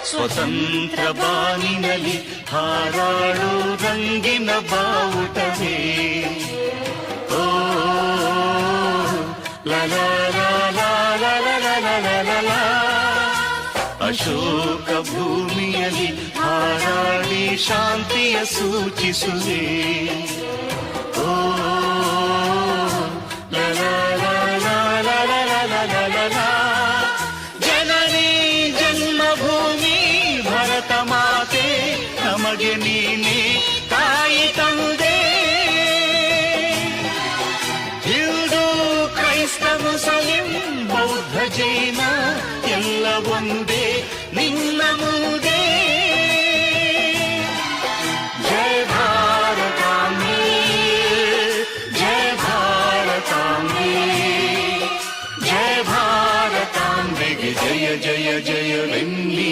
ಸ್ವತಂತ್ರ ಬಾನಿನಲ್ಲಿ ಹಾರಾಡೋ ರಂಗಿನ ಬಾವುಟವೇ. ಓ ಲಲ ಅಶೋಕ ಭೂಮಿಯಲ್ಲಿ ಹಾರಾಡಿ ಶಾಂತಿಯ ಸೂಚಿಸುವೆ. ಓ ಜನನಿ ಜನ್ಮಭೂಮಿ ಭರತ ಮಾತೆ, ನಮಗೆ ನೀನೆ ತಾಯಿ ತಂದೆ. ಹಿಂದೂ ಕ್ರೈಸ್ತ ಮುಸಲಿಂ ಬೌದ್ಧ ಜೈನ ಎಲ್ಲ ಒಂದೇ ನಿನ್ನ ಮುಂದೆ. ಜಯ ಭಾರತಾಂಬೆ, ಜಯ ಭಾರತಾಂಬೆ, ಜಯ ಭಾರತಾಂಬೆಗೆ ಜಯ ಜಯ ಜಯವೆನ್ನಿ